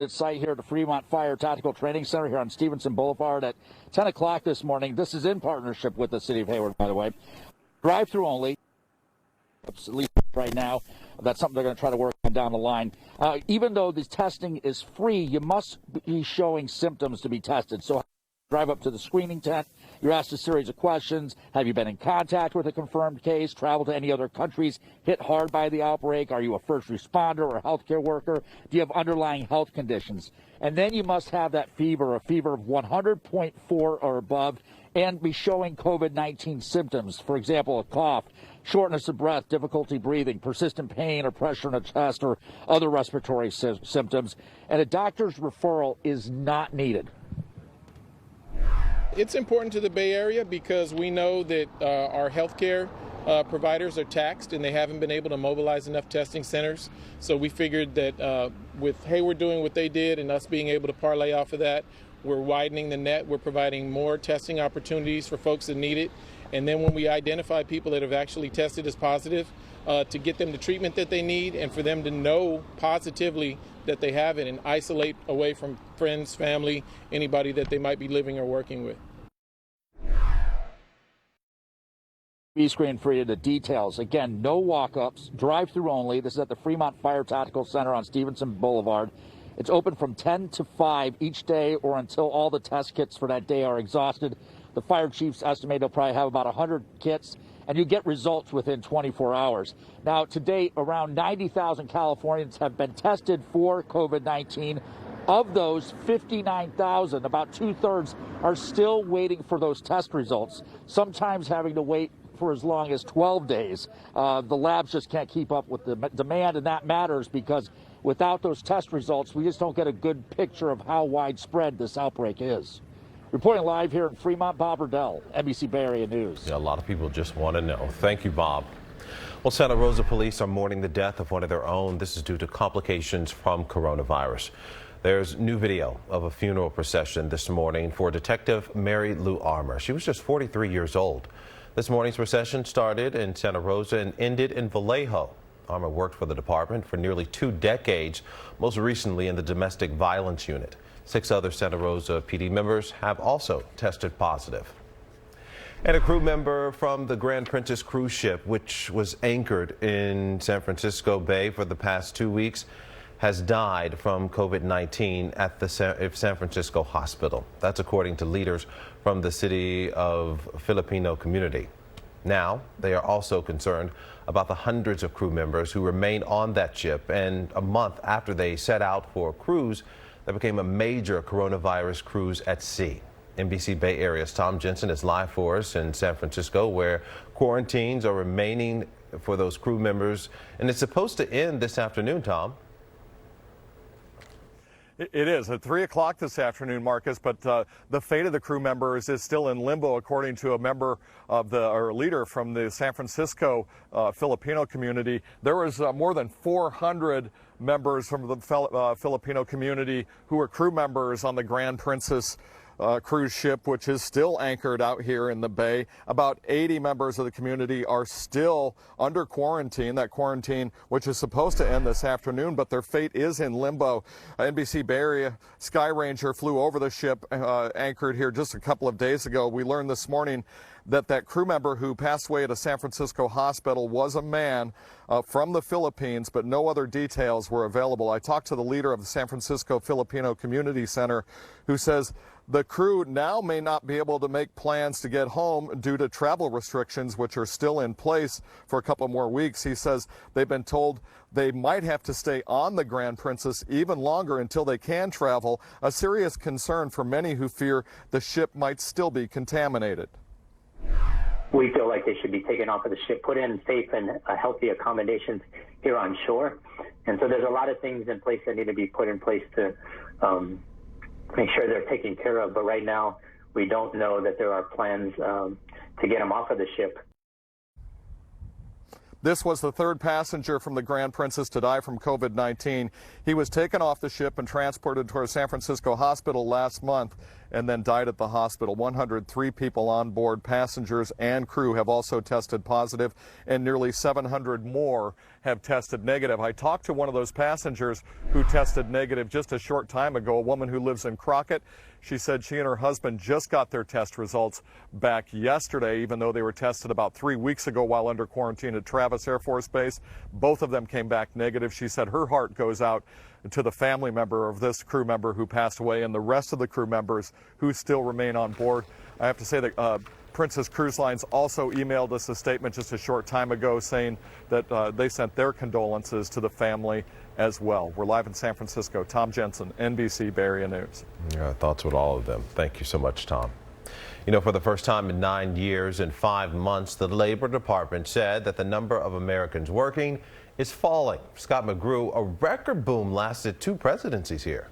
Site here at the Fremont Fire Tactical Training Center here on Stevenson Boulevard at 10 o'clock this morning. This is in partnership with the City of Hayward, by the way. Drive-through only, at least right now. That's something they're going to try to work on down the line. Even though this testing is free, you must be showing symptoms to be tested. So drive up to the screening tent. You're asked a series of questions. Have you been in contact with a confirmed case? Traveled to any other countries hit hard by the outbreak? Are you a first responder or a healthcare worker? Do you have underlying health conditions? And then you must have that fever, a fever of 100.4 or above, and be showing COVID-19 symptoms. For example, a cough, shortness of breath, difficulty breathing, persistent pain or pressure in the chest, or other respiratory symptoms. And a doctor's referral is not needed. It's important to the Bay Area because we know that our healthcare providers are taxed and they haven't been able to mobilize enough testing centers. So we figured that with Hayward doing what they did and us being able to parlay off of that, we're widening the net. We're providing more testing opportunities for folks that need it. And then when we identify people that have actually tested as positive, to get them the treatment that they need and for them to know positively that they have it and isolate away from friends, family, anybody that they might be living or working with. Screen for you the details. Again, no walk-ups, drive-through only. This is at the Fremont Fire Tactical Center on Stevenson Boulevard. It's open from 10 to 5 each day or until all the test kits for that day are exhausted. The fire chiefs estimate they'll probably have about 100 kits, and you get results within 24 hours. Now, to date, around 90,000 Californians have been tested for COVID-19. Of those, 59,000, about two-thirds, are still waiting for those test results, sometimes having to wait for as long as 12 days. The labs just can't keep up with the demand, and that matters because without those test results, we just don't get a good picture of how widespread this outbreak is. Reporting live here in Fremont, Bob Riddell, NBC Bay Area News. Yeah, a lot of people just want to know. Thank you, Bob. Well, Santa Rosa police are mourning the death of one of their own. This is due to complications from coronavirus. There's new video of a funeral procession this morning for Detective Mary Lou Armour. She was just 43 years old. This morning's procession started in Santa Rosa and ended in Vallejo. Armour worked for the department for nearly 2 decades, most recently in the domestic violence unit. 6 other Santa Rosa PD members have also tested positive. And a crew member from the Grand Princess cruise ship, which was anchored in San Francisco Bay for the past 2 weeks, has died from COVID-19 at the San Francisco hospital. That's according to leaders from the city of Filipino community. Now, they are also concerned about the hundreds of crew members who remain on that ship, and a month after they set out for a cruise that became a major coronavirus cruise at sea. NBC Bay Area's Tom Jensen is live for us in San Francisco, where quarantines are remaining for those crew members, and it's supposed to end this afternoon, Tom. It is at 3 o'clock this afternoon, Marcus, but the fate of the crew members is still in limbo, according to a member of or leader from the San Francisco Filipino community. There was more than 400 members from the Filipino community who were crew members on the Grand Princess cruise ship, which is still anchored out here in the Bay. About 80 members of the community are still under quarantine, that quarantine which is supposed to end this afternoon, but their fate is in limbo. NBC Bay Area Sky Ranger flew over the ship anchored here just a couple of days ago. We learned this morning that crew member who passed away at a San Francisco hospital was a man from the Philippines, but no other details were available. I talked to the leader of the San Francisco Filipino Community Center, who says the crew now may not be able to make plans to get home due to travel restrictions, which are still in place for a couple more weeks. He says they've been told they might have to stay on the Grand Princess even longer until they can travel, a serious concern for many who fear the ship might still be contaminated. We feel like they should be taken off of the ship, put in safe and healthy accommodations here on shore. And so there's a lot of things in place that need to be put in place to make sure they're taken care of. But right now, we don't know that there are plans to get them off of the ship. This was the third passenger from the Grand Princess to die from COVID-19. He was taken off the ship and transported to a San Francisco hospital last month. and then died at the hospital. 103 people on board, passengers and crew, have also tested positive, and nearly 700 more have tested negative. I talked to one of those passengers who tested negative just a short time ago, a woman who lives in Crockett. She said she and her husband just got their test results back yesterday, even though they were tested about 3 weeks ago while under quarantine at Travis Air Force Base. Both of them came back negative. She said her heart goes out to the family member of this crew member who passed away and the rest of the crew members who still remain on board. I have to say that Princess Cruise Lines also emailed us a statement just a short time ago saying that they sent their condolences to the family as well. We're live in San Francisco. Tom Jensen, NBC Bay Area News. Yeah, thoughts with all of them. Thank you so much, Tom. You know, for the first time in 9 years and 5 months, the Labor Department said that the number of Americans working is falling. Scott McGrew, a record boom lasted 2 presidencies here.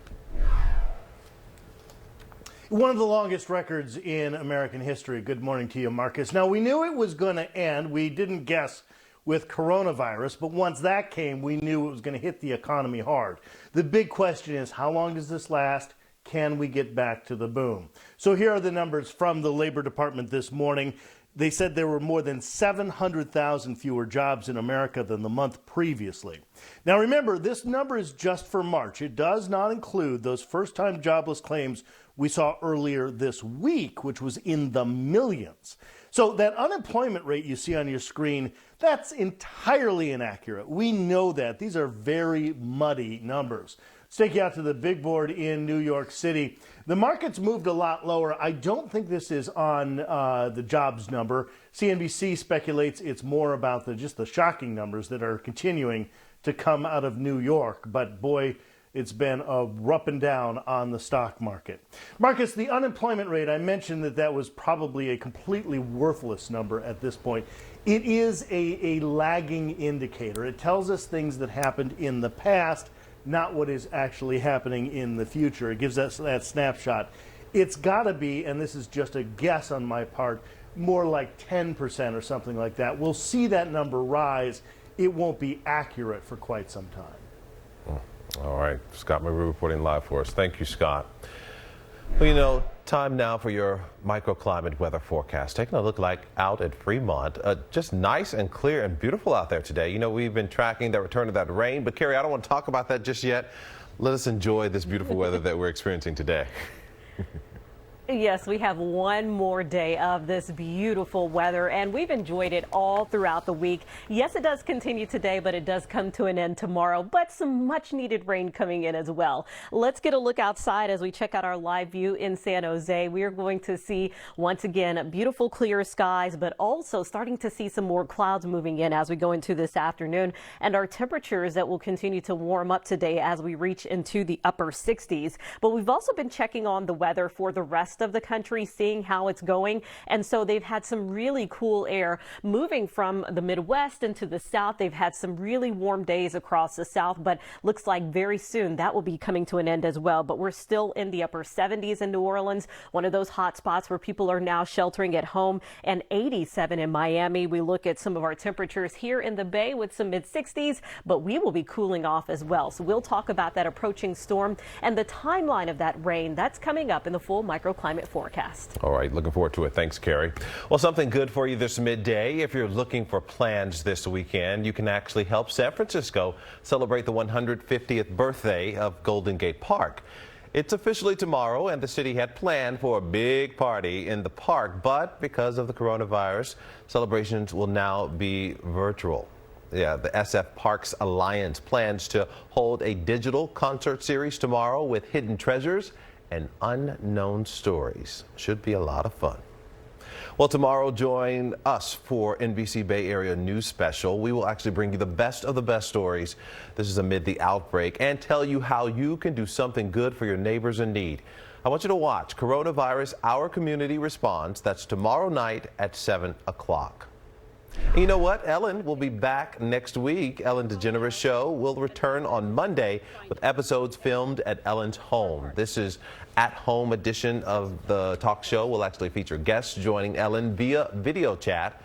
One of the longest records in American history. Good morning to you, Marcus. Now, we knew it was going to end. We didn't guess with coronavirus, but once that came, we knew it was going to hit the economy hard. The big question is, how long does this last? Can we get back to the boom? So here are the numbers from the Labor Department this morning. They said there were more than 700,000 fewer jobs in America than the month previously. Now remember, this number is just for March. It does not include those first-time jobless claims we saw earlier this week, which was in the millions. So that unemployment rate you see on your screen, that's entirely inaccurate. We know that. These are very muddy numbers. Let's take you out to the big board in New York City. The market's moved a lot lower. I don't think this is on the jobs number. CNBC speculates it's more about just the shocking numbers that are continuing to come out of New York. But boy, it's been up and down on the stock market. Marcus, the unemployment rate, I mentioned that was probably a completely worthless number at this point. It is a lagging indicator. It tells us things that happened in the past, not what is actually happening in the future. It gives us that snapshot. It's got to be, and this is just a guess on my part, more like 10% or something like that. We'll see that number rise. It won't be accurate for quite some time. All right, Scott McGrew reporting live for us. Thank you, Scott. Well, you know, time now for your microclimate weather forecast. Taking a look out at Fremont, just nice and clear and beautiful out there today. You know, we've been tracking the return of that rain, but Carrie, I don't want to talk about that just yet. Let us enjoy this beautiful weather that we're experiencing today. Yes, we have one more day of this beautiful weather, and we've enjoyed it all throughout the week. Yes, it does continue today, but it does come to an end tomorrow, but some much needed rain coming in as well. Let's get a look outside as we check out our live view in San Jose. We are going to see, once again, beautiful clear skies, but also starting to see some more clouds moving in as we go into this afternoon, and our temperatures that will continue to warm up today as we reach into the upper 60s. But we've also been checking on the weather for the rest of the country, seeing how it's going. And so they've had some really cool air moving from the Midwest into the South. They've had some really warm days across the South, but looks like very soon that will be coming to an end as well. But we're still in the upper 70s in New Orleans, one of those hot spots where people are now sheltering at home, and 87 in Miami. We look at some of our temperatures here in the Bay with some mid 60s, but we will be cooling off as well. So we'll talk about that approaching storm and the timeline of that rain. That's coming up in the full microclimate forecast. All right, looking forward to it. Thanks, Carrie. Well, something good for you this midday. If you're looking for plans this weekend, you can actually help San Francisco celebrate the 150th birthday of Golden Gate Park. It's officially tomorrow, and the city had planned for a big party in the park, but because of the coronavirus, celebrations will now be virtual. Yeah, the SF Parks Alliance plans to hold a digital concert series tomorrow with hidden treasures and unknown stories. Should be a lot of fun. Well, tomorrow, join us for NBC Bay Area News Special. We will actually bring you the best of the best stories. This is amid the outbreak, and tell you how you can do something good for your neighbors in need. I want you to watch Coronavirus Our Community Responds. That's tomorrow night at 7 o'clock. And you know what? Ellen will be back next week. Ellen DeGeneres Show will return on Monday with episodes filmed at Ellen's home. This is at-home edition of the talk show. Will actually feature guests joining Ellen via video chat.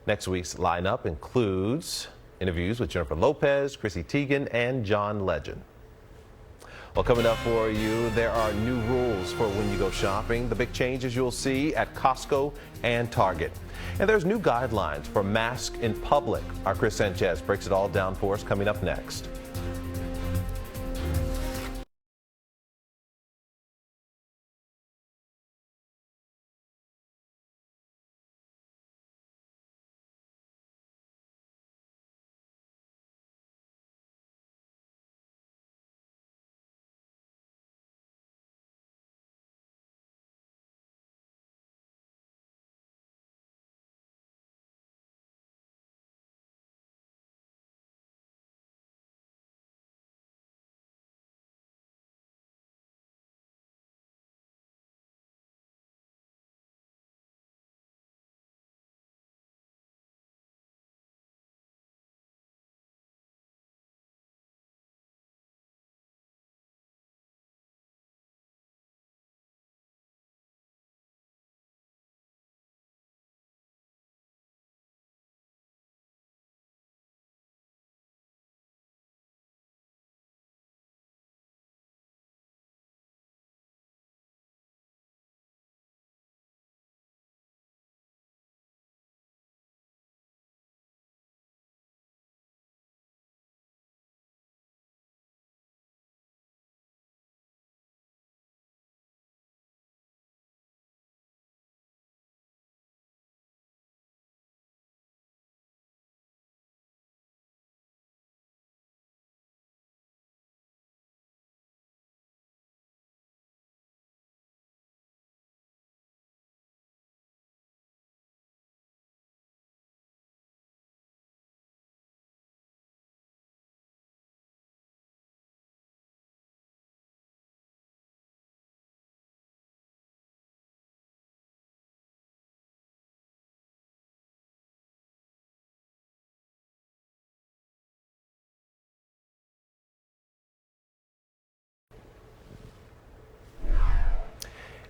Next week's lineup includes interviews with Jennifer Lopez, Chrissy Teigen, and John Legend. Well, coming up for you, there are new rules for when you go shopping. The big changes you'll see at Costco and Target. And there's new guidelines for masks in public. Our Chris Sanchez breaks it all down for us coming up next.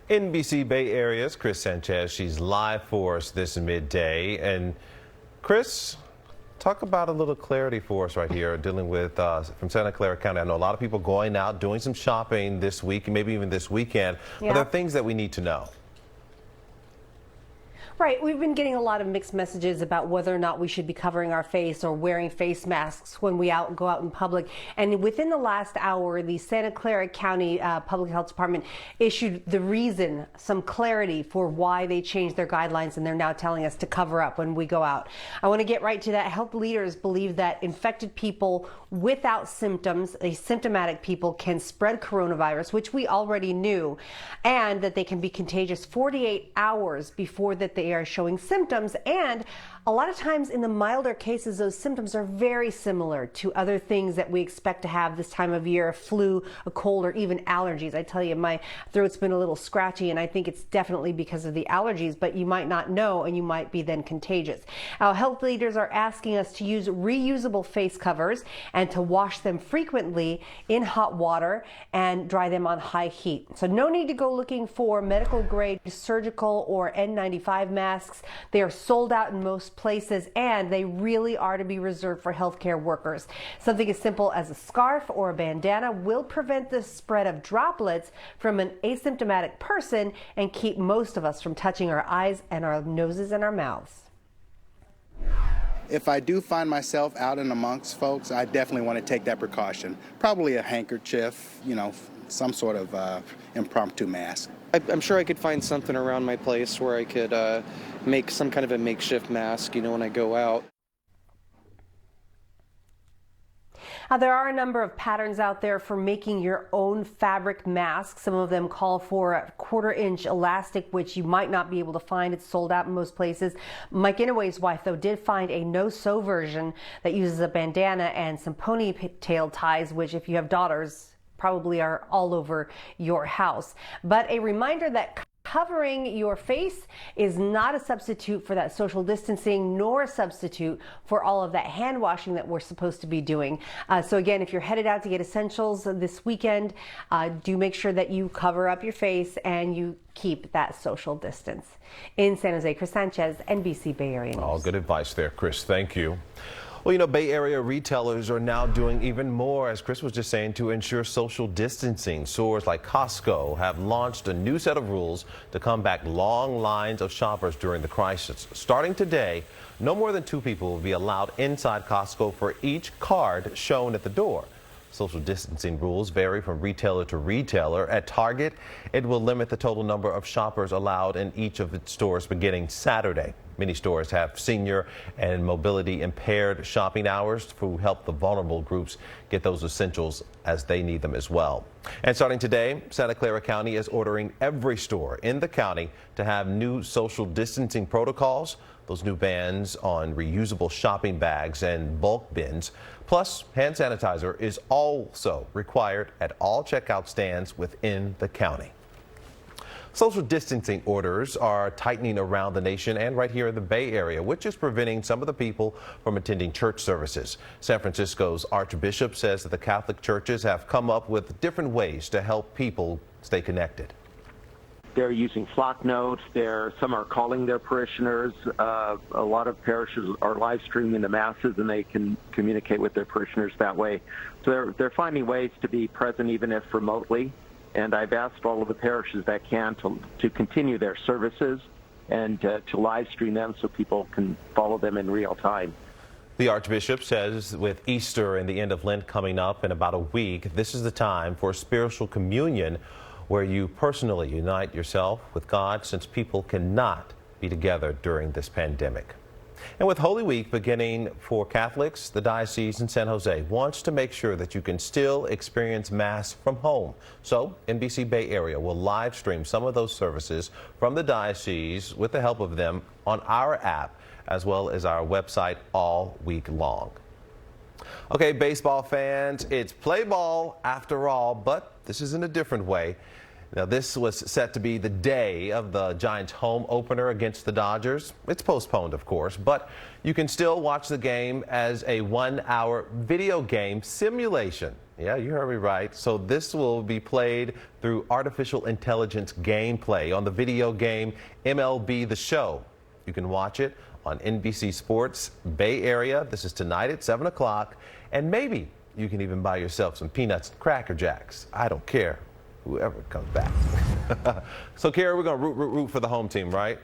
NBC Bay Area's Chris Sanchez. She's live for us this midday. And Chris, talk about a little clarity for us right here, dealing with from Santa Clara County. I know a lot of people going out, doing some shopping this week, maybe even this weekend. Yeah. Are there things that we need to know? Right. We've been getting a lot of mixed messages about whether or not we should be covering our face or wearing face masks when we go out in public. And within the last hour, the Santa Clara County Public Health Department issued the reason, some clarity for why they changed their guidelines, and they're now telling us to cover up when we go out. I want to get right to that. Health leaders believe that infected people without symptoms, asymptomatic people, can spread coronavirus, which we already knew, and that they can be contagious 48 hours before that they are showing symptoms. And a lot of times in the milder cases, those symptoms are very similar to other things that we expect to have this time of year, a flu, a cold, or even allergies. I tell you, my throat's been a little scratchy, and I think it's definitely because of the allergies, but you might not know, and you might be then contagious. Our health leaders are asking us to use reusable face covers and to wash them frequently in hot water and dry them on high heat. So no need to go looking for medical grade surgical or N95 masks. They are sold out in most places, and they really are to be reserved for healthcare workers. Something as simple as a scarf or a bandana will prevent the spread of droplets from an asymptomatic person and keep most of us from touching our eyes and our noses and our mouths. If I do find myself out and amongst folks, I definitely want to take that precaution. Probably a handkerchief, some sort of impromptu mask. I'm sure I could find something around my place where I could make some kind of a makeshift mask, when I go out. There are a number of patterns out there for making your own fabric masks. Some of them call for a 1/4-inch elastic, which you might not be able to find. It's sold out in most places. Mike Inouye's wife, though, did find a no-sew version that uses a bandana and some ponytail ties, which, if you have daughters, probably are all over your house. But a reminder that covering your face is not a substitute for that social distancing, nor a substitute for all of that hand washing that we're supposed to be doing. So again, if you're headed out to get essentials this weekend, do make sure that you cover up your face and you keep that social distance. In San Jose, Chris Sanchez, NBC Bay Area News. All good advice there, Chris. Thank you. Well, you know, Bay Area retailers are now doing even more, as Chris was just saying, to ensure social distancing. Stores like Costco have launched a new set of rules to combat long lines of shoppers during the crisis. Starting today, no more than 2 people will be allowed inside Costco for each card shown at the door. Social distancing rules vary from retailer to retailer. At Target, it will limit the total number of shoppers allowed in each of its stores beginning Saturday. Many stores have senior and mobility impaired shopping hours to help the vulnerable groups get those essentials as they need them as well. And starting today, Santa Clara County is ordering every store in the county to have new social distancing protocols. Those new bans on reusable shopping bags and bulk bins. Plus, hand sanitizer is also required at all checkout stands within the county. Social distancing orders are tightening around the nation and right here in the Bay Area, which is preventing some of the people from attending church services. San Francisco's Archbishop says that the Catholic churches have come up with different ways to help people stay connected. They're using flock notes. Some are calling their parishioners. A lot of parishes are live streaming the masses, and they can communicate with their parishioners that way. So they're finding ways to be present, even if remotely. And I've asked all of the parishes that can to continue their services and to live stream them so people can follow them in real time. The Archbishop says with Easter and the end of Lent coming up in about a week, this is the time for spiritual communion, where you personally unite yourself with God, since people cannot be together during this pandemic. And with Holy Week beginning for Catholics, the Diocese in San Jose wants to make sure that you can still experience Mass from home. So NBC Bay Area will live stream some of those services from the Diocese with the help of them on our app, as well as our website all week long. Okay, baseball fans, it's play ball after all, but this is in a different way. Now, this was set to be the day of the Giants' home opener against the Dodgers. It's postponed, of course, but you can still watch the game as a 1-hour video game simulation. Yeah, you heard me right. So this will be played through artificial intelligence gameplay on the video game MLB The Show. You can watch it on NBC Sports Bay Area. This is tonight at 7 o'clock. And maybe you can even buy yourself some peanuts and Cracker Jacks. I don't care. Whoever comes back. So, Kara, we're going to root for the home team, right?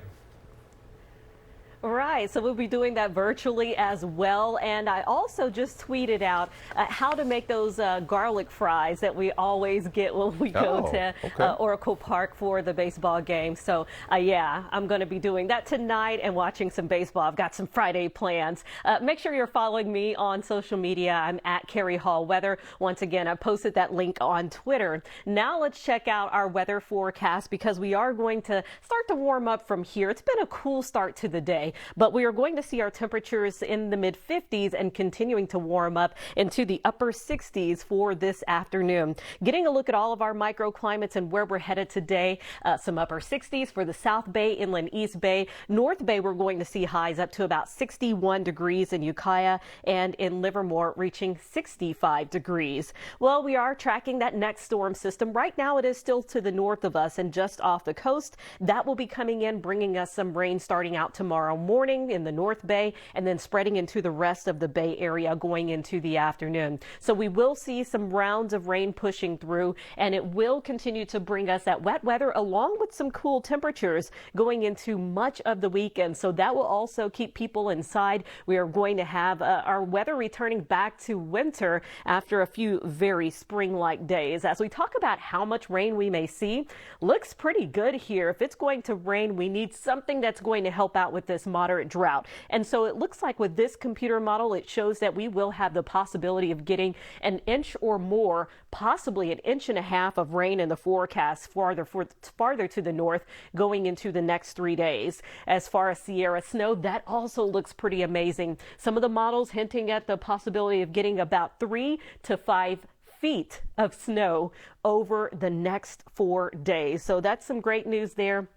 Right, so we'll be doing that virtually as well. And I also just tweeted out how to make those garlic fries that we always get when we go to Oracle Park for the baseball game. So, yeah, I'm going to be doing that tonight and watching some baseball. I've got some Friday plans. Make sure you're following me on social media. I'm at Carrie Hall Weather. Once again, I posted that link on Twitter. Now let's check out our weather forecast, because we are going to start to warm up from here. It's been a cool start to the day, but we are going to see our temperatures in the mid 50s and continuing to warm up into the upper 60s for this afternoon. Getting a look at all of our microclimates and where we're headed today, some upper 60s for the South Bay, Inland East Bay. North Bay, we're going to see highs up to about 61 degrees in Ukiah, and in Livermore reaching 65 degrees. Well, we are tracking that next storm system. Right now it is still to the north of us and just off the coast. That will be coming in, bringing us some rain starting out tomorrow morning in the North Bay, and then spreading into the rest of the Bay Area going into the afternoon. So we will see some rounds of rain pushing through, and it will continue to bring us that wet weather along with some cool temperatures going into much of the weekend. So that will also keep people inside. We are going to have our weather returning back to winter after a few very spring-like days. As we talk about how much rain we may see, looks pretty good here. If it's going to rain, we need something that's going to help out with this moderate drought. And so it looks like with this computer model, it shows that we will have the possibility of getting an inch or more, possibly an inch and a half of rain in the forecast farther to the north going into the next 3 days. As far as Sierra snow, that also looks pretty amazing. Some of the models hinting at the possibility of getting about 3 to 5 feet of snow over the next 4 days. So that's some great news there.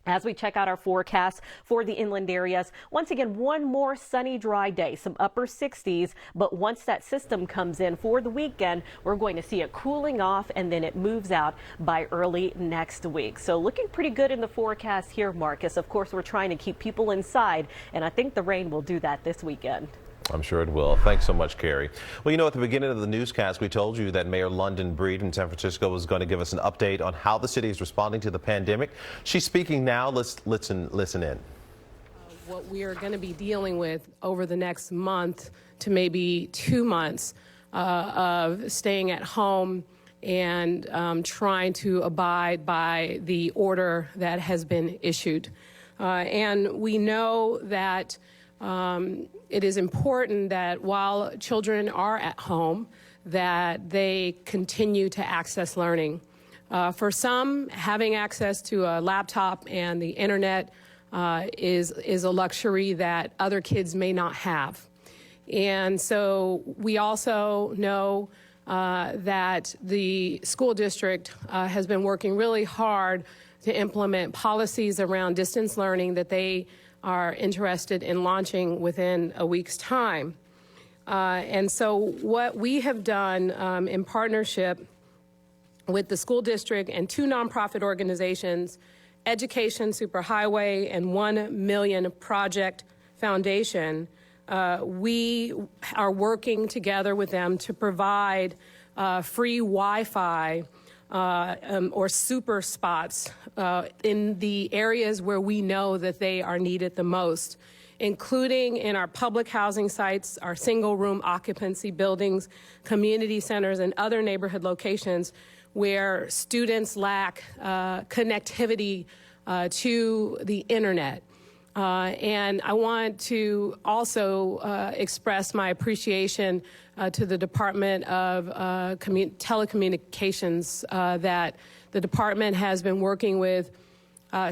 As we check out our forecast for the inland areas, once again, one more sunny, dry day, some upper 60s. But once that system comes in for the weekend, we're going to see it cooling off, and then it moves out by early next week. So looking pretty good in the forecast here, Marcus. Of course, we're trying to keep people inside, and I think the rain will do that this weekend. I'm sure it will. Thanks so much, Carrie. Well, you know, at the beginning of the newscast, we told you that Mayor London Breed in San Francisco was going to give us an update on how the city is responding to the pandemic. She's speaking now. Let's listen in. What we are going to be dealing with over the next month to maybe 2 months of staying at home and trying to abide by the order that has been issued. And we know that it is important that while children are at home, that they continue to access learning. For some, having access to a laptop and the internet is a luxury that other kids may not have. And so we also know that the school district has been working really hard to implement policies around distance learning that they are interested in launching within a week's time. And so what we have done in partnership with the school district and 2 nonprofit organizations, Education Superhighway and 1 Million Project Foundation, we are working together with them to provide free Wi-Fi or super spots in the areas where we know that they are needed the most, including in our public housing sites, our single-room occupancy buildings, community centers, and other neighborhood locations where students lack connectivity to the internet. And I want to also express my appreciation to the Department of Telecommunications that the department has been working with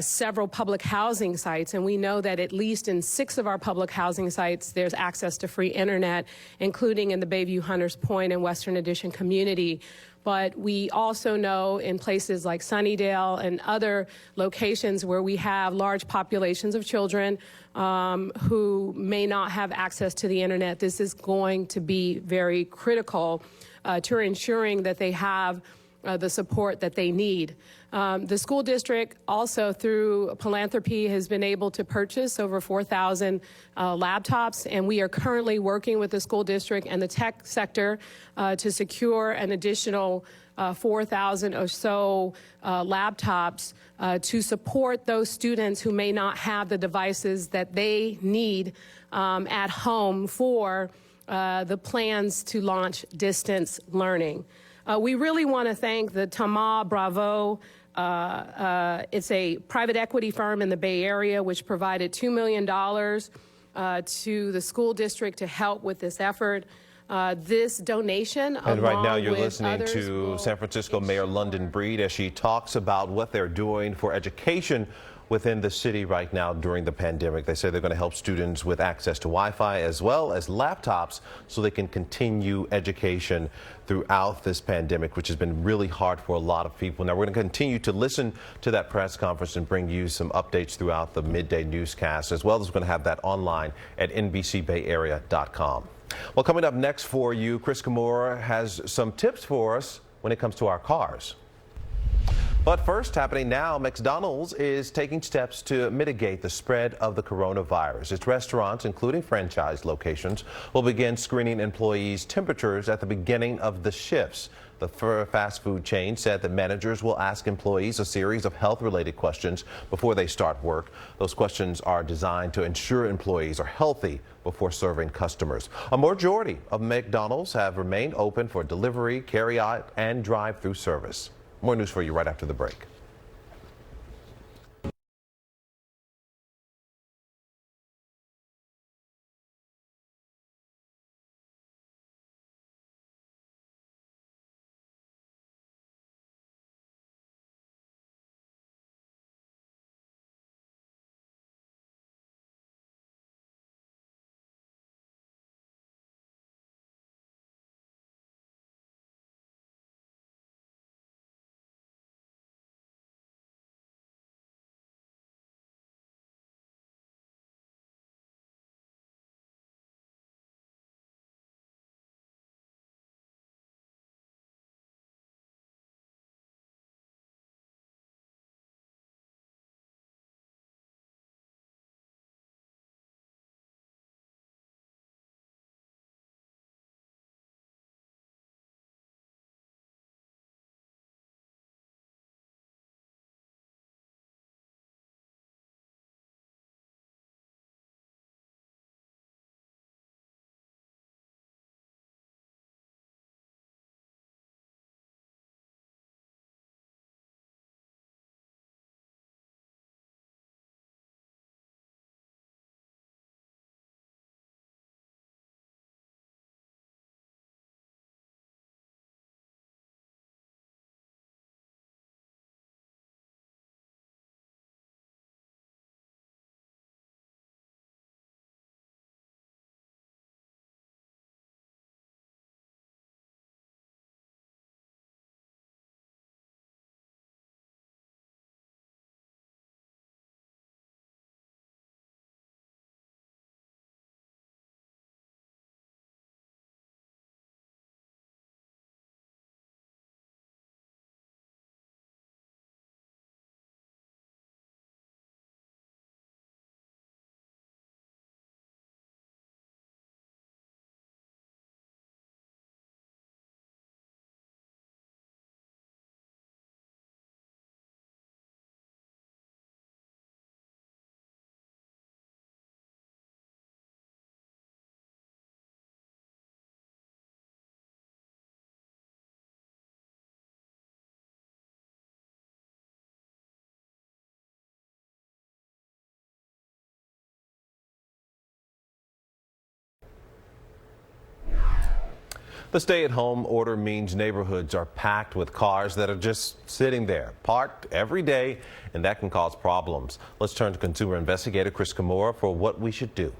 several public housing sites, and we know that at least in 6 of our public housing sites there's access to free internet, including in the Bayview Hunters Point and Western Addition community. But we also know in places like Sunnydale and other locations where we have large populations of children who may not have access to the internet, this is going to be very critical to ensuring that they have the support that they need. The school district also through philanthropy has been able to purchase over 4,000 laptops, and we are currently working with the school district and the tech sector to secure an additional 4,000 or so laptops to support those students who may not have the devices that they need at home for the plans to launch distance learning. We really want to thank the Thomas Bravo. It's a private equity firm in the Bay Area which provided $2 million to the school district to help with this effort. This donation, and right now you're listening others, to San Francisco Mayor London Breed as she talks about what they're doing for education within the city right now during the pandemic. They say they're going to help students with access to Wi-Fi as well as laptops so they can continue education throughout this pandemic, which has been really hard for a lot of people. Now, we're going to continue to listen to that press conference and bring you some updates throughout the midday newscast, as well as we're going to have that online at NBCBayArea.com. Well, coming up next for you, Chris Kimura has some tips for us when it comes to our cars. But first, happening now, McDonald's is taking steps to mitigate the spread of the coronavirus. Its restaurants, including franchise locations, will begin screening employees' temperatures at the beginning of the shifts. The fast food chain said that managers will ask employees a series of health-related questions before they start work. Those questions are designed to ensure employees are healthy before serving customers. A majority of McDonald's have remained open for delivery, carry-out, and drive-through service. More news for you right after the break. The stay-at-home order means neighborhoods are packed with cars that are just sitting there, parked every day, and that can cause problems. Let's turn to consumer investigator Chris Kimura for what we should do.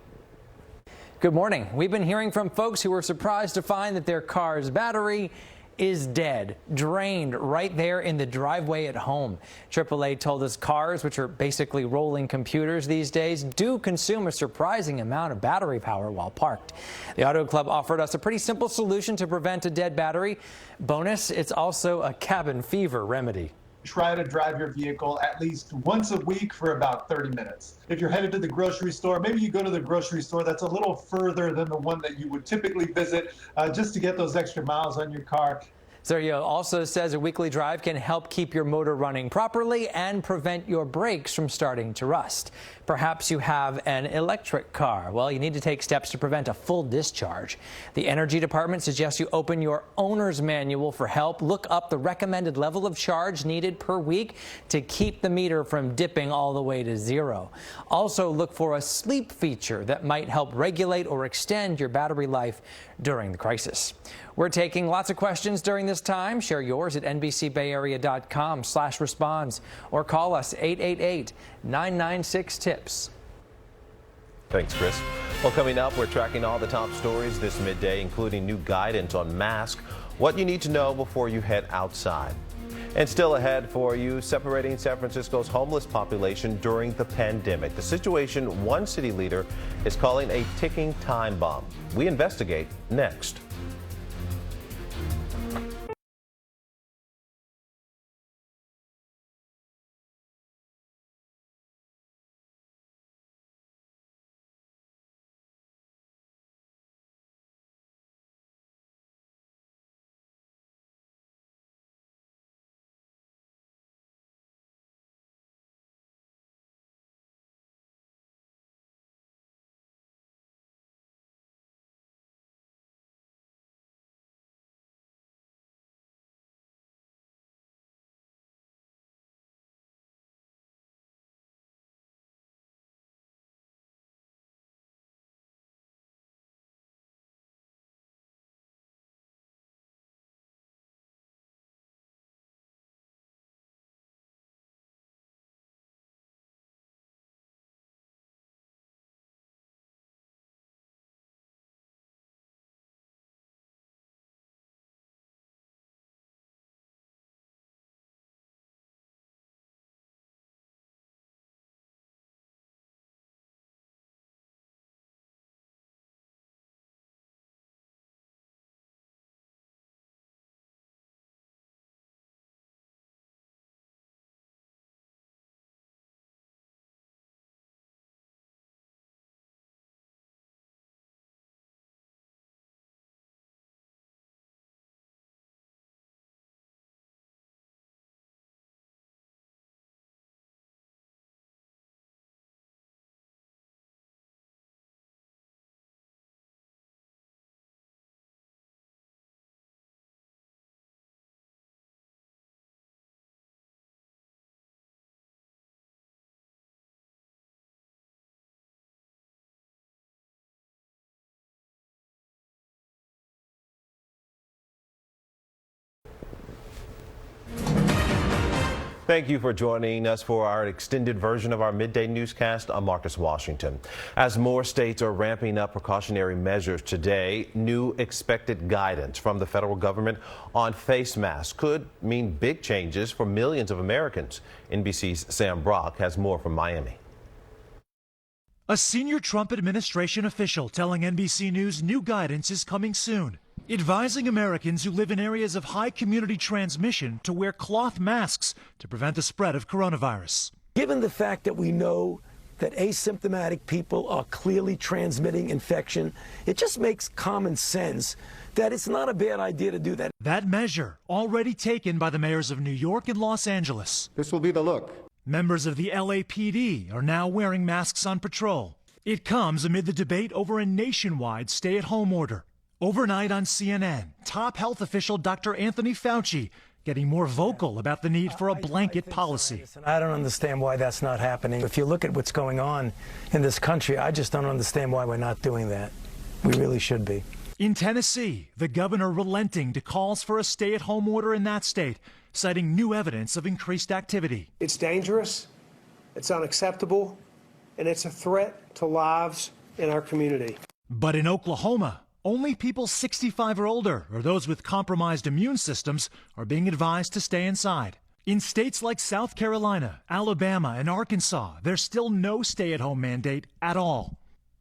Good morning. We've been hearing from folks who were surprised to find that their car's battery is dead, drained right there in the driveway at home. AAA told us cars, which are basically rolling computers these days, do consume a surprising amount of battery power while parked. The Auto Club offered us a pretty simple solution to prevent a dead battery. Bonus, it's also a cabin fever remedy. Try to drive your vehicle at least once a week for about 30 minutes. If you're headed to the grocery store, maybe you go to the grocery store that's a little further than the one that you would typically visit, just to get those extra miles on your car. Sergio also says a weekly drive can help keep your motor running properly and prevent your brakes from starting to rust. Perhaps you have an electric car. Well, you need to take steps to prevent a full discharge. The Energy Department suggests you open your owner's manual for help. Look up the recommended level of charge needed per week to keep the meter from dipping all the way to zero. Also, look for a sleep feature that might help regulate or extend your battery life during the crisis. We're taking lots of questions during this time. Share yours at NBCBayArea.com/responds or call us 888-996-TIPS. Thanks, Chris. Well, coming up, we're tracking all the top stories this midday, including new guidance on masks, what you need to know before you head outside. And still ahead for you, separating San Francisco's homeless population during the pandemic. The situation one city leader is calling a ticking time bomb. We investigate next. Thank you for joining us for our extended version of our midday newscast. I'm Marcus Washington. As more states are ramping up precautionary measures today, new expected guidance from the federal government on face masks could mean big changes for millions of Americans. NBC's Sam Brock has more from Miami. A senior Trump administration official telling NBC News new guidance is coming soon, advising Americans who live in areas of high community transmission to wear cloth masks to prevent the spread of coronavirus. Given the fact that we know that asymptomatic people are clearly transmitting infection, it just makes common sense that it's not a bad idea to do that. That measure already taken by the mayors of New York and Los Angeles. This will be the look. Members of the LAPD are now wearing masks on patrol. It comes amid the debate over a nationwide stay-at-home order. Overnight on CNN, top health official Dr. Anthony Fauci getting more vocal about the need for a blanket policy. I don't understand why that's not happening. If you look at what's going on in this country, I just don't understand why we're not doing that. We really should be. In Tennessee, the governor relenting to calls for a stay-at-home order in that state, citing new evidence of increased activity. It's dangerous, it's unacceptable, and it's a threat to lives in our community. But in Oklahoma, only people 65 or older or those with compromised immune systems are being advised to stay inside. In states like South Carolina, Alabama, and Arkansas, there's still no stay-at-home mandate at all.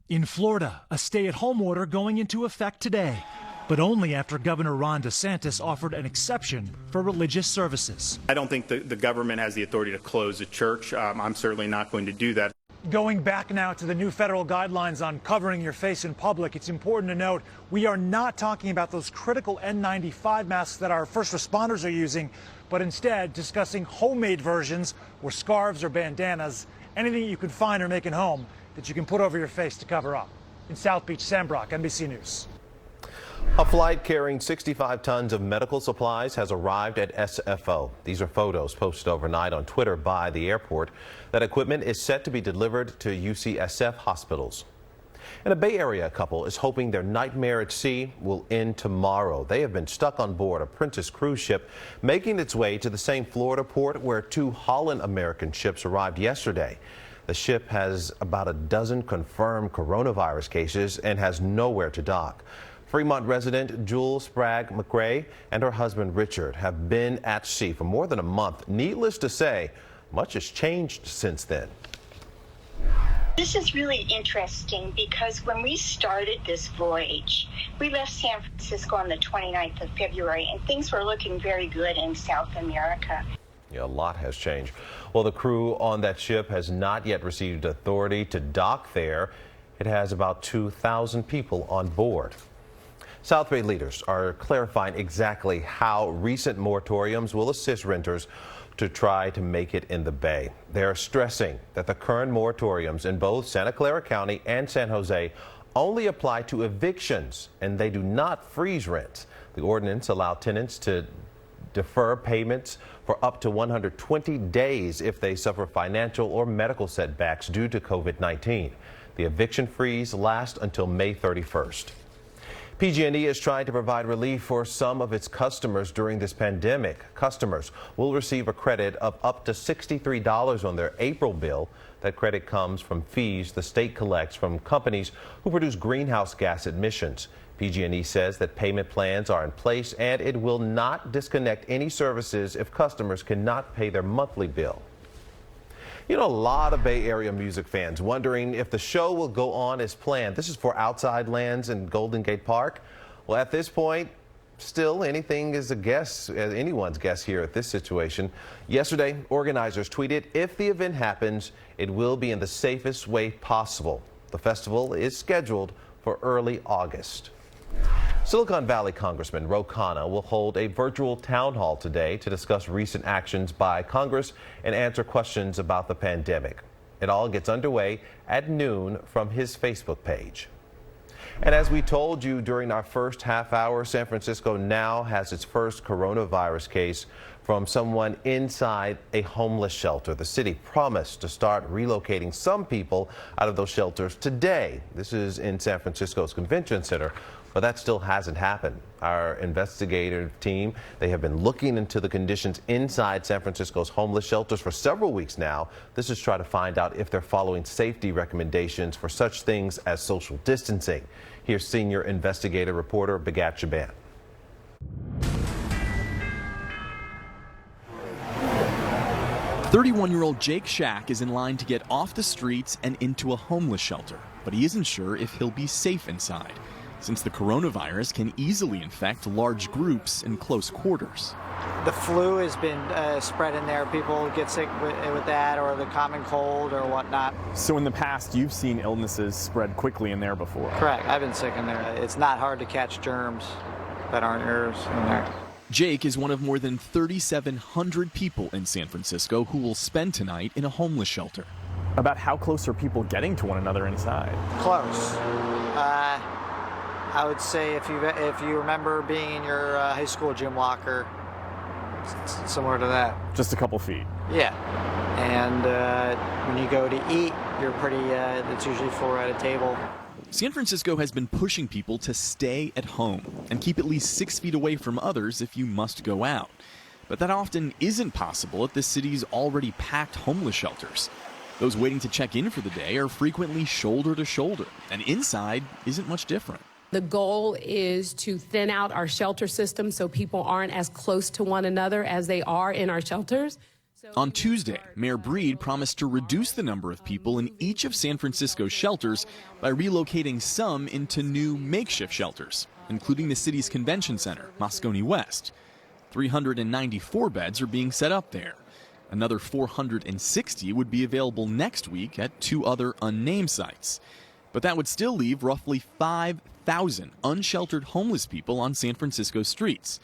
In Florida, a stay-at-home order going into effect today, but only after Governor Ron DeSantis offered an exception for religious services. I don't think the government has the authority to close a church. I'm certainly not going to do that. Going back now to the new federal guidelines on covering your face in public, it's important to note we are not talking about those critical N95 masks that our first responders are using, but instead discussing homemade versions or scarves or bandanas, anything you can find or make at home that you can put over your face to cover up. In South Beach, Sam Brock, NBC News. A flight carrying 65 tons of medical supplies has arrived at SFO. These are photos posted overnight on Twitter by the airport. That equipment is set to be delivered to UCSF hospitals. And a Bay Area couple is hoping their nightmare at sea will end tomorrow. They have been stuck on board a Princess cruise ship making its way to the same Florida port where 2 Holland American ships arrived yesterday. The ship has about a dozen confirmed coronavirus cases and has nowhere to dock. Fremont resident Jules Sprague McRae and her husband Richard have been at sea for more than a month. Needless to say, much has changed since then. This is really interesting because when we started this voyage, we left San Francisco on the 29th of February, and things were looking very good in South America. Yeah, a lot has changed. Well, the crew on that ship has not yet received authority to dock there. It has about 2,000 people on board. South Bay leaders are clarifying exactly how recent moratoriums will assist renters to try to make it in the Bay. They're stressing that the current moratoriums in both Santa Clara County and San Jose only apply to evictions, and they do not freeze rents. The ordinance allows tenants to defer payments for up to 120 days if they suffer financial or medical setbacks due to COVID-19. The eviction freeze lasts until May 31st. PG&E is trying to provide relief for some of its customers during this pandemic. Customers will receive a credit of up to $63 on their April bill. That credit comes from fees the state collects from companies who produce greenhouse gas emissions. PG&E says that payment plans are in place and it will not disconnect any services if customers cannot pay their monthly bill. You know, a lot of Bay Area music fans wondering if the show will go on as planned. This is for Outside Lands and Golden Gate Park. Well, at this point, still anything is a guess, anyone's guess here at this situation. Yesterday, organizers tweeted, if the event happens, it will be in the safest way possible. The festival is scheduled for early August. Silicon Valley Congressman Ro Khanna will hold a virtual town hall today to discuss recent actions by Congress and answer questions about the pandemic. It all gets underway at noon from his Facebook page. And as we told you during our first half hour, San Francisco now has its first coronavirus case from someone inside a homeless shelter. The city promised to start relocating some people out of those shelters today. This is in San Francisco's Convention Center, but that still hasn't happened. Our investigative team, they have been looking into the conditions inside San Francisco's homeless shelters for several weeks now. This is trying to find out if they're following safety recommendations for such things as social distancing. Here's senior investigative reporter Bagat Shaban. "31-year-old Jake Shack is in line to get off the streets and into a homeless shelter, but he isn't sure if he'll be safe inside, since the coronavirus can easily infect large groups in close quarters. The flu has been spread in there. People get sick with that, or the common cold or whatnot. So in the past, you've seen illnesses spread quickly in there before? Correct. I've been sick in there. It's not hard to catch germs that aren't yours in there. Jake is one of more than 3,700 people in San Francisco who will spend tonight in a homeless shelter. About how close are people getting to one another inside? Close. I would say if you remember being in your high school gym locker, similar to that. Just a couple feet? Yeah. And when you go to eat, you're pretty, it's usually full at a table. San Francisco has been pushing people to stay at home and keep at least 6 feet away from others if you must go out. But that often isn't possible at the city's already packed homeless shelters. Those waiting to check in for the day are frequently shoulder to shoulder, and inside isn't much different. The goal is to thin out our shelter system so people aren't as close to one another as they are in our shelters. On Tuesday, Mayor Breed promised to reduce the number of people in each of San Francisco's shelters by relocating some into new makeshift shelters, including the city's convention center, Moscone West. 394 beds are being set up there. Another 460 would be available next week at 2 other unnamed sites. But that would still leave roughly 5,000 unsheltered homeless people on San Francisco streets.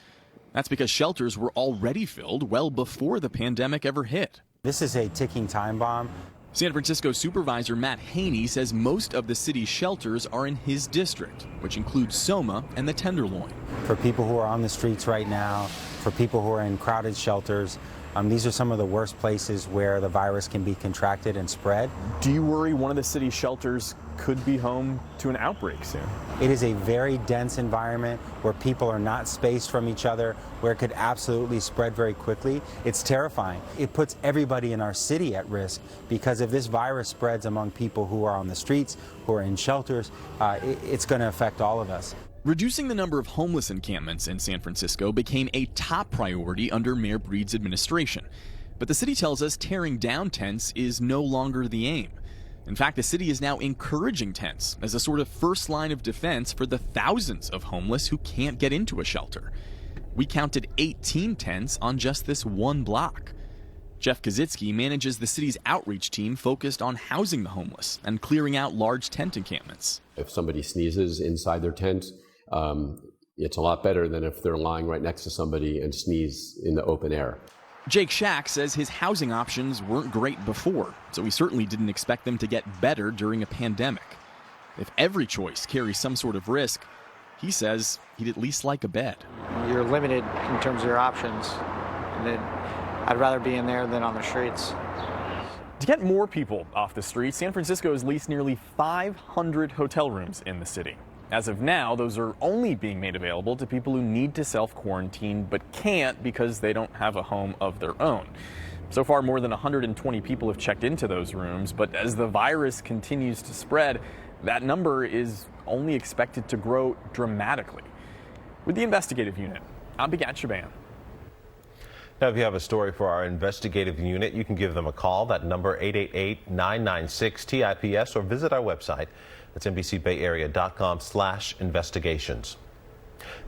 That's because shelters were already filled well before the pandemic ever hit. This is a ticking time bomb. San Francisco Supervisor Matt Haney says most of the city's shelters are in his district, which includes Soma and the Tenderloin. For people who are on the streets right now, for people who are in crowded shelters, these are some of the worst places where the virus can be contracted and spread. Do you worry one of the city's shelters could be home to an outbreak soon? It is a very dense environment where people are not spaced from each other, where it could absolutely spread very quickly. It's terrifying. It puts everybody in our city at risk because if this virus spreads among people who are on the streets, who are in shelters, it's going to affect all of us. Reducing the number of homeless encampments in San Francisco became a top priority under Mayor Breed's administration. But the city tells us tearing down tents is no longer the aim. In fact, the city is now encouraging tents as a sort of first line of defense for the thousands of homeless who can't get into a shelter. We counted 18 tents on just this one block. Jeff Kazitsky manages the city's outreach team focused on housing the homeless and clearing out large tent encampments. If somebody sneezes inside their tent, it's a lot better than if they're lying right next to somebody and sneeze in the open air. Jake Shack says his housing options weren't great before, so he certainly didn't expect them to get better during a pandemic. If every choice carries some sort of risk, he says he'd at least like a bed. You're limited in terms of your options. And I'd rather be in there than on the streets. To get more people off the streets, San Francisco has leased nearly 500 hotel rooms in the city. As of now, those are only being made available to people who need to self-quarantine but can't because they don't have a home of their own. So far, more than 120 people have checked into those rooms, but as the virus continues to spread, that number is only expected to grow dramatically. With the investigative unit, I'm Bigat Shaban. Now, if you have a story for our investigative unit, you can give them a call. That number 888-996-TIPS or visit our website. That's NBCBayArea.com/investigations.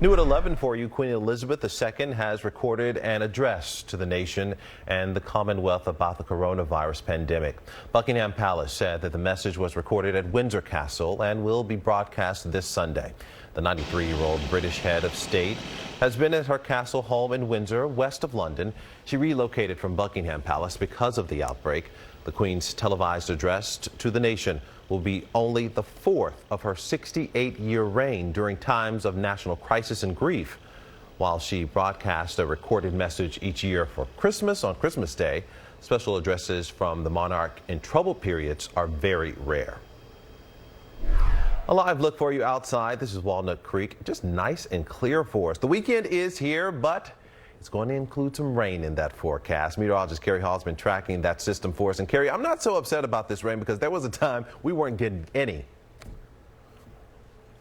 New at 11 for you, Queen Elizabeth II has recorded an address to the nation and the Commonwealth about the coronavirus pandemic. Buckingham Palace said that the message was recorded at Windsor Castle and will be broadcast this Sunday. The 93-year-old British head of state has been at her castle home in Windsor, west of London. She relocated from Buckingham Palace because of the outbreak. The Queen's televised address to the nation will be only the 4th of her 68-year reign during times of national crisis and grief. While she broadcasts a recorded message each year for Christmas on Christmas Day, special addresses from the monarch in troubled periods are very rare. A live look for you outside. This is Walnut Creek. Just nice and clear for us. The weekend is here, but it's going to include some rain in that forecast. Meteorologist Carrie Hall has been tracking that system for us. And Carrie, I'm not so upset about this rain because there was a time we weren't getting any.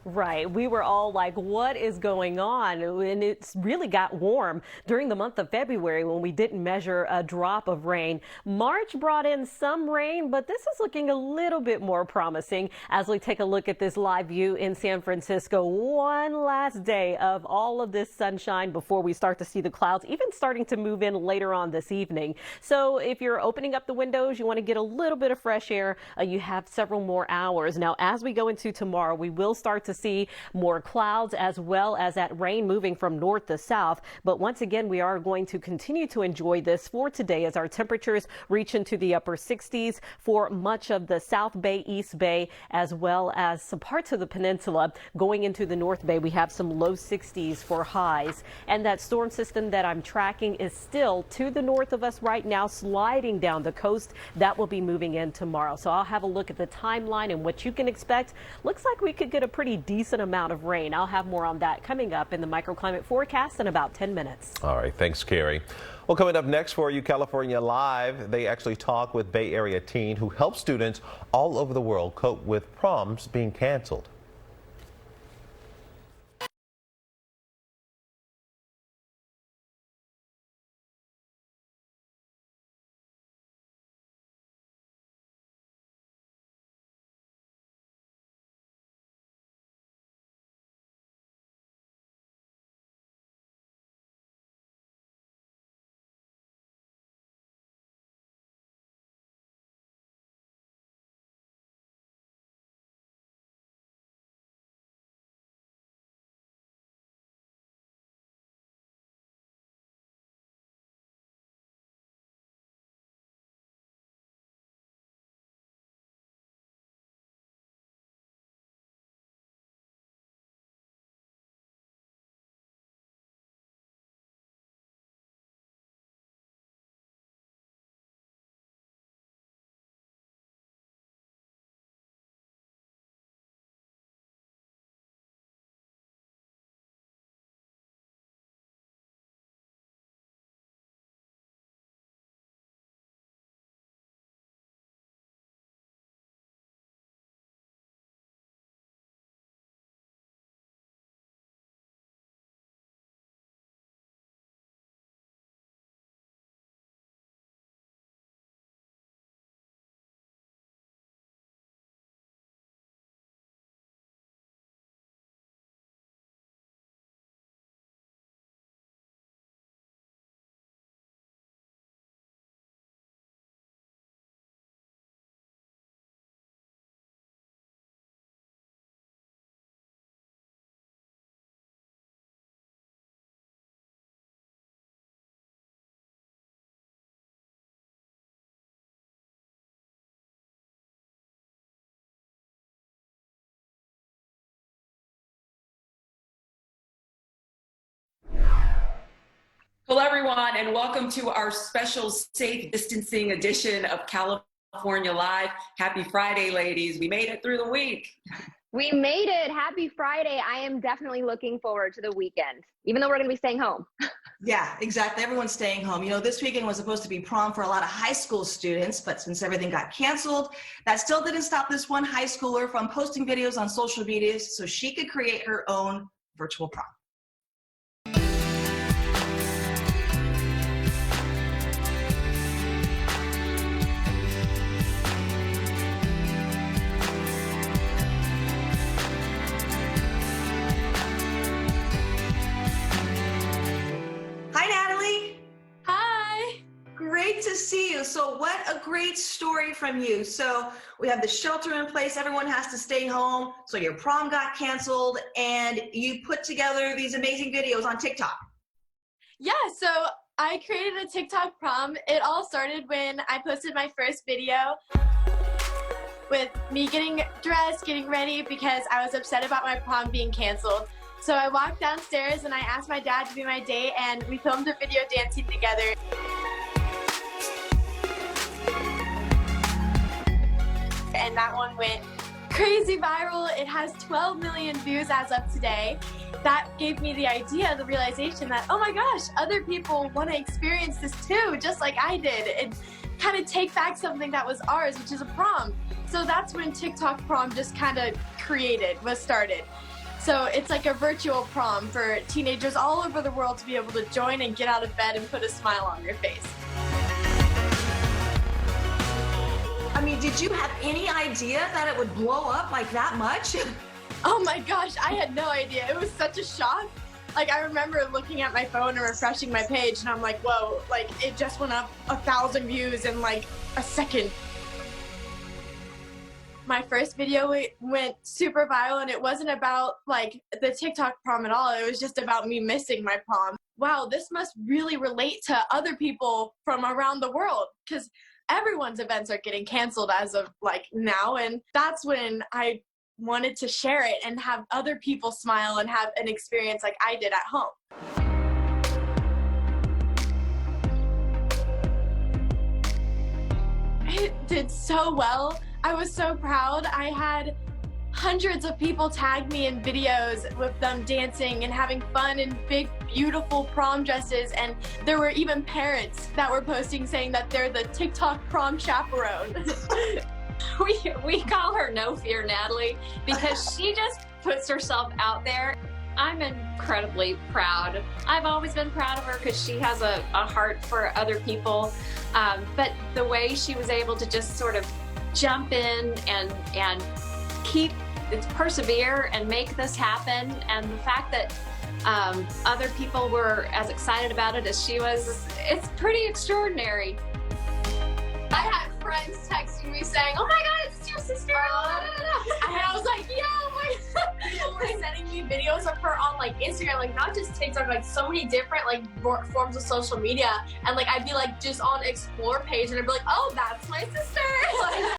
Right. We were all like, what is going on? And it's really got warm during the month of February when we didn't measure a drop of rain. March brought in some rain, but this is looking a little bit more promising as we take a look at this live view in San Francisco. One last day of all of this sunshine before we start to see the clouds, even starting to move in later on this evening. So if you're opening up the windows, you want to get a little bit of fresh air, you have several more hours. Now, as we go into tomorrow, we will start to see more clouds as well as that rain moving from north to south. But once again, we are going to continue to enjoy this for today as our temperatures reach into the upper 60s for much of the South Bay, East Bay, as well as some parts of the peninsula. Going into the North Bay, we have some low 60s for highs. And that storm system that I'm tracking is still to the north of us right now, sliding down the coast. That will be moving in tomorrow. So I'll have a look at the timeline and what you can expect. Looks like we could get a pretty decent amount of rain. I'll have more on that coming up in the microclimate forecast in about 10 minutes. All right. Thanks, Carrie. Well, coming up next for you, California Live, they actually talk with Bay Area teen who helps students all over the world cope with proms being canceled. Hello, everyone, and welcome to our special safe distancing edition of California Live. Happy Friday, ladies. We made it through the week. We made it. Happy Friday. I am definitely looking forward to the weekend, even though we're going to be staying home. Yeah, exactly. Everyone's staying home. You know, this weekend was supposed to be prom for a lot of high school students, but since everything got canceled, that still didn't stop this one high schooler from posting videos on social media so she could create her own virtual prom. Great to see you. So what a great story from you. So we have the shelter in place. Everyone has to stay home. So your prom got canceled and you put together these amazing videos on TikTok. Yeah, so I created a TikTok prom. It all started when I posted my first video with me getting dressed, getting ready because I was upset about my prom being canceled. So I walked downstairs and I asked my dad to be my date and we filmed a video dancing together. And that one went crazy viral. It has 12 million views as of today. That gave me the idea, the realization that, oh my gosh, other people want to experience this too, just like I did, and kind of take back something that was ours, which is a prom. So that's when TikTok prom just kind of was started. So it's like a virtual prom for teenagers all over the world to be able to join and get out of bed and put a smile on their face. I mean, did you have any idea that it would blow up like that much? Oh my gosh, I had no idea. It was such a shock. Like, I remember looking at my phone and refreshing my page and I'm like, whoa, like it just went up 1,000 views in like a second. My first video went super viral, and it wasn't about like the TikTok prom at all. It was just about me missing my prom. Wow, this must really relate to other people from around the world, because everyone's events are getting canceled as of like now. And that's when I wanted to share it and have other people smile and have an experience like I did at home. It did so well. I was so proud. I had hundreds of people tag me in videos with them dancing and having fun in big, beautiful prom dresses. And there were even parents that were posting saying that they're the TikTok prom chaperone. We call her No Fear Natalie because she just puts herself out there. I'm incredibly proud. I've always been proud of her because she has a heart for other people. But the way she was able to just sort of jump in and persevere and make this happen, and the fact that other people were as excited about it as she was, it's pretty extraordinary. I had friends texting me saying, "Oh my God, it's your sister!" And I was like, "Yeah, oh my God." People were sending me videos of her on like Instagram, like not just TikTok, like so many different like forms of social media. And like I'd be like just on Explore page, and I'd be like, "Oh, that's my sister!" Like,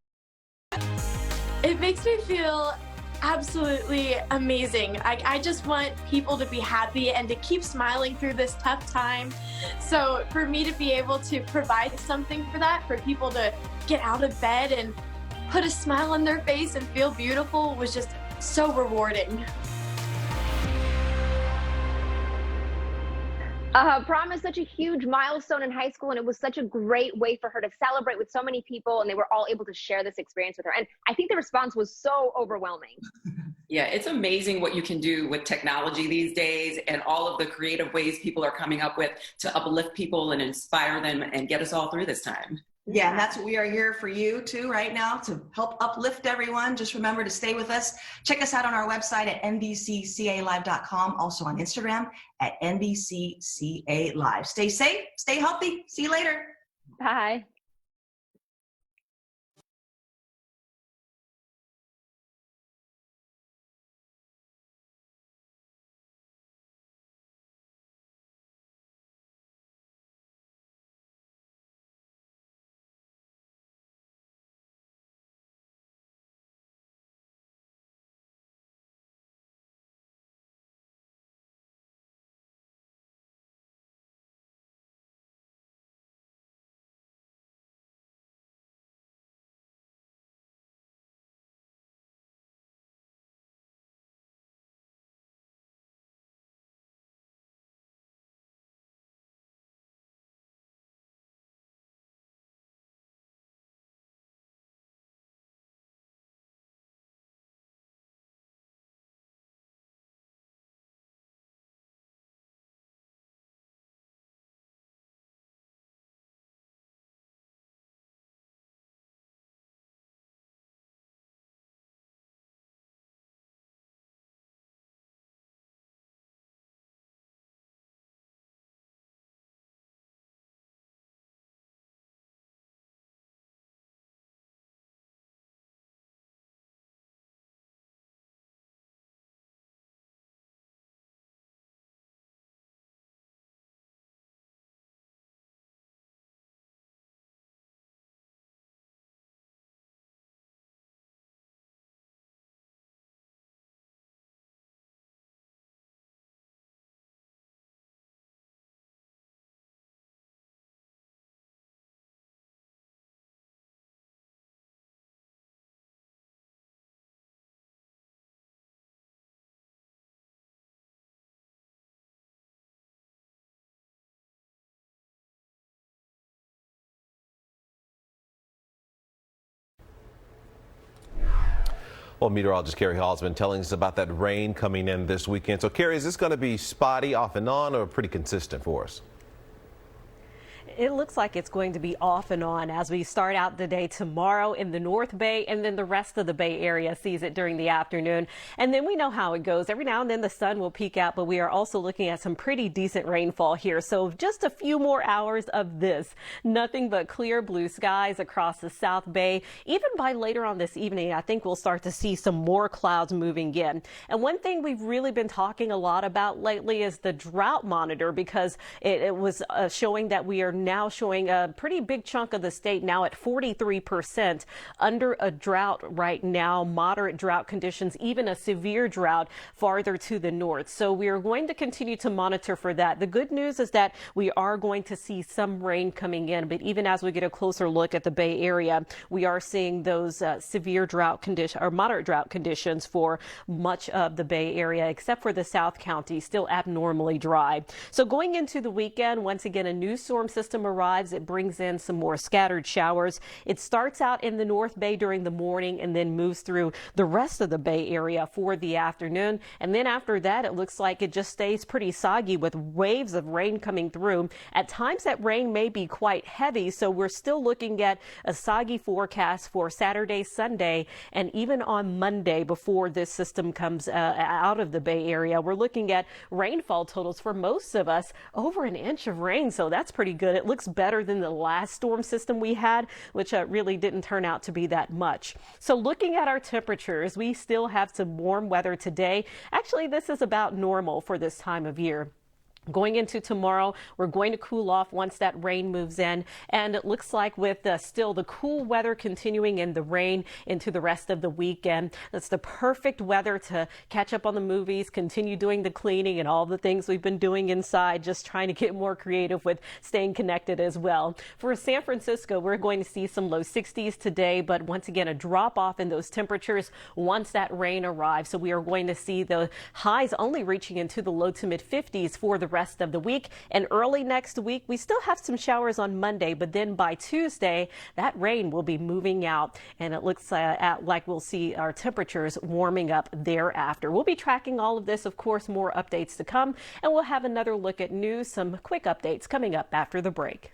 it makes me feel absolutely amazing. I just want people to be happy and to keep smiling through this tough time. So for me to be able to provide something for that, for people to get out of bed and put a smile on their face and feel beautiful, was just so rewarding. Prom is such a huge milestone in high school, and it was such a great way for her to celebrate with so many people, and they were all able to share this experience with her. And I think the response was so overwhelming. Yeah, it's amazing what you can do with technology these days and all of the creative ways people are coming up with to uplift people and inspire them and get us all through this time. Yeah, and that's what we are here for you too right now, to help uplift everyone. Just remember to stay with us. Check us out on our website at nbccalive.com, also on Instagram at nbccalive. Stay safe, stay healthy. See you later. Bye. Well, meteorologist Carrie Hall has been telling us about that rain coming in this weekend. So, Carrie, is this going to be spotty off and on or pretty consistent for us? It looks like it's going to be off and on as we start out the day tomorrow in the North Bay, and then the rest of the Bay Area sees it during the afternoon. And then we know how it goes. Every now and then the sun will peek out, but we are also looking at some pretty decent rainfall here. So just a few more hours of this. Nothing but clear blue skies across the South Bay. Even by later on this evening, I think we'll start to see some more clouds moving in. And one thing we've really been talking a lot about lately is the drought monitor, because it was showing that we are now showing a pretty big chunk of the state now at 43% under a drought right now, moderate drought conditions, even a severe drought farther to the north. So we are going to continue to monitor for that. The good news is that we are going to see some rain coming in, but even as we get a closer look at the Bay Area, we are seeing those severe drought conditions or moderate drought conditions for much of the Bay Area, except for the South County, still abnormally dry. So going into the weekend, once again, a new storm system arrives. It brings in some more scattered showers. It starts out in the North Bay during the morning and then moves through the rest of the Bay Area for the afternoon. And then after that, it looks like it just stays pretty soggy with waves of rain coming through. At times that rain may be quite heavy, so we're still looking at a soggy forecast for Saturday, Sunday, and even on Monday before this system comes out of the Bay Area. We're looking at rainfall totals for most of us over an inch of rain, so that's pretty good. It looks better than the last storm system we had, which really didn't turn out to be that much. So looking at our temperatures, we still have some warm weather today. Actually, this is about normal for this time of year. Going into tomorrow, we're going to cool off once that rain moves in, and it looks like with still the cool weather continuing and the rain into the rest of the weekend, that's the perfect weather to catch up on the movies, continue doing the cleaning and all the things we've been doing inside, just trying to get more creative with staying connected as well. For San Francisco, we're going to see some low 60s today, but once again, a drop off in those temperatures once that rain arrives. So we are going to see the highs only reaching into the low to mid 50s for the rest of the week. And early next week, we still have some showers on Monday, but then by Tuesday, that rain will be moving out, and it looks like we'll see our temperatures warming up thereafter. We'll be tracking all of this, of course, more updates to come, and we'll have another look at news, some quick updates coming up after the break.